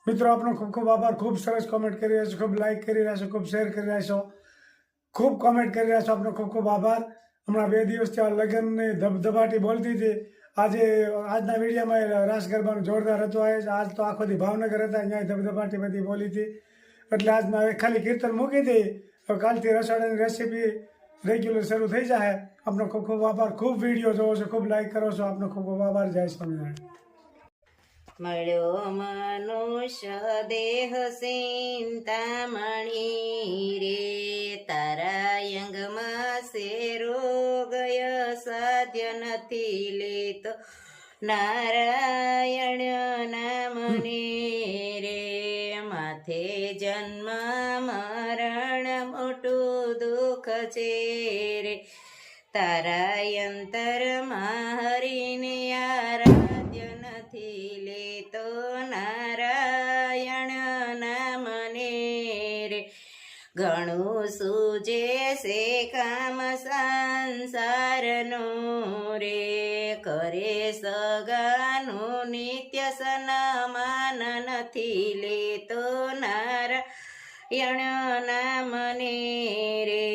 મિત્રો આપનો ખૂબ ખૂબ આભાર। ખૂબ સરસ કોમેન્ટ કરી રહ્યા છો, ખૂબ લાઈક કરી રહ્યા છો, ખૂબ શેર કરી રહ્યા છો, ખૂબ કોમેન્ટ કરી રહ્યા છો। આપનો ખૂબ ખૂબ આભાર। હમણાં 2 દિવસથી આ લગ્નની ધબધબાટી બોલતી હતી। આજના વિડીયોમાં રાસ ગરબાનું જોરદાર હતું। આજ તો આખો દી ભાવનગર હતા, અહીંયા ધબધબાટી બધી બોલી હતી। એટલે આજના ખાલી કીર્તન મૂકી હતી। કાલથી રસોડાની રેસીપી રેગ્યુલર શરૂ થઈ જાય। આપનો ખૂબ ખૂબ આભાર। ખૂબ વિડીયો જોવો છો, ખૂબ લાઈક કરો છો। આપનો ખૂબ ખૂબ આભાર। જય સ્વામિનારાયણ। મળ્યો મનુષ્ય દેહ ચિંતામણી રે, તારા યંગમાં સે રોગય સાધ્ય નથી લેતો નારાયણ નામને રે, માથે જન્મ મરણ મોટું દુઃખ છે રે, તારા અંતરમાં હરિને આરાધ્ય નથી લેતો નારાયણ નામને રે, ઘણું સૂજે છે કામ સંસારનું રે, કરે સગાનું નિત્ય સન્માન નથી લેતો નારાયણ નામને રે,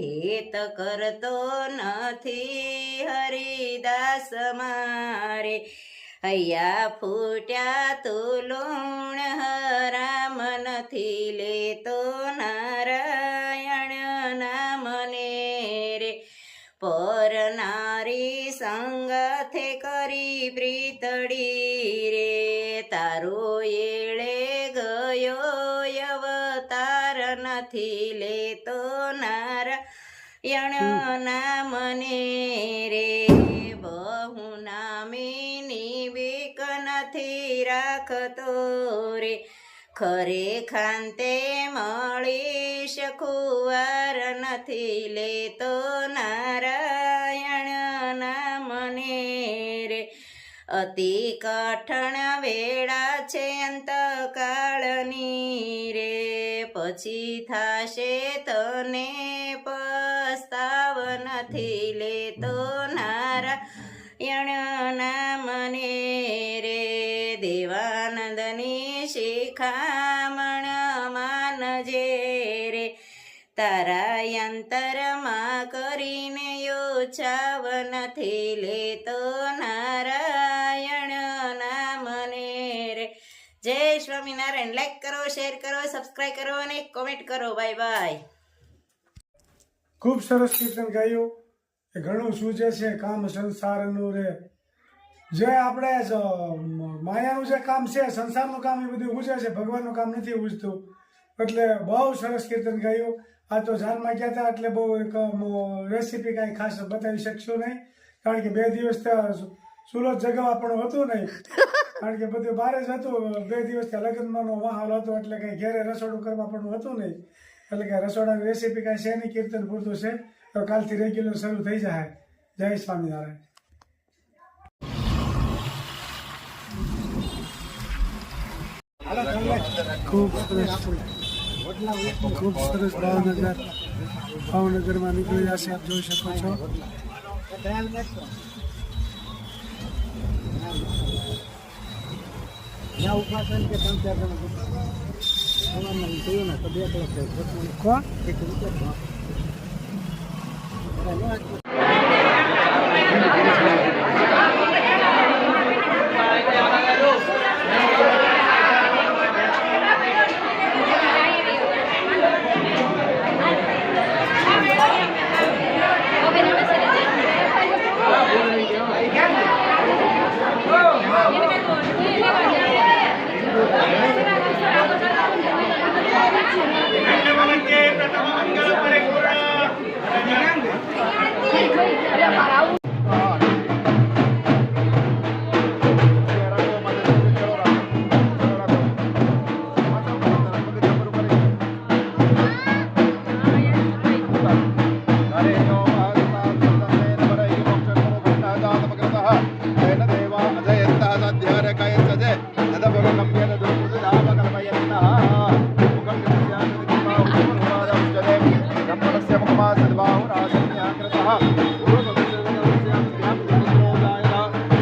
હેત કરતો નથી હરિદાસ મારે, હૈયા ફૂટ્યા તો લૂણ હરામ નથી લેતો નારાયણ નામને રે, પર નારી સંગથે કરી પ્રીતડી રે, તારો એળે ગયો અવતાર નથી લેતો નારાયણ નામને રે, બહુ નામીની બીક નથી રાખતો રે, ખરે ખાંતે મળી શકુવાર નથી લેતો નારાયણ નામને રે, અતિ કઠણ વેળા છે અંતકાળની રે, પછી થાશે તને પસ્તાવ નથી લેતો નારાયણ નામને રે, દેવાનંદની શિખામણ માનજે રે, તારા અંતરમાં કરીને યોછાવ નથી લેતો નારાયણ નામને રે। જય સ્વામિનારાયણ। લાઈક કરો, શેર કરો, સબસ્ક્રાઈબ કરો અને કોમેન્ટ કરો। Bye bye. ખૂબ સરસ કીર્તન ગાયું। એ ઘણું સૂચે છે કામ સંસારનું રે, જે આપણે માયાનું જે કામ છે, સંસારનું કામ, એ બધું ઉજે છે, ભગવાનનું કામ નથી ઉજતું। એટલે બહુ સરસ કીર્તન ગાયું। આ તો જાનમાં ગયા હતા એટલે બહુ રેસીપી કાંઈ ખાસ બતાવી શકશું નહીં, કારણ કે 2 દિવસ સુરત જગાવવા પણ હતું નહીં, કારણ કે બધું બહાર જ હતું। 2 દિવસથી લગ્નનો માહોલ હતો એટલે કંઈ ઘેરે રસોડું કરવા પણ હતું નહીં, એટલે કે રસોડાની રેસીપી કાંઈ છે નહીં, કીર્તન પૂરતું છે। તો કાલથી રેગ્યુલર શરૂ થઈ જાય। જય સ્વામિનારાયણ। ખૂબ સરસ ભાવનગરમાં નીકળી જશે, આપ જોઈ શકો છો। કોણ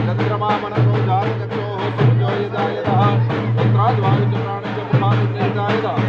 चंद्रमा मनसो जात चक्षो जायतः पुत्राद् वायुचक्राणि च मुखानि जायतः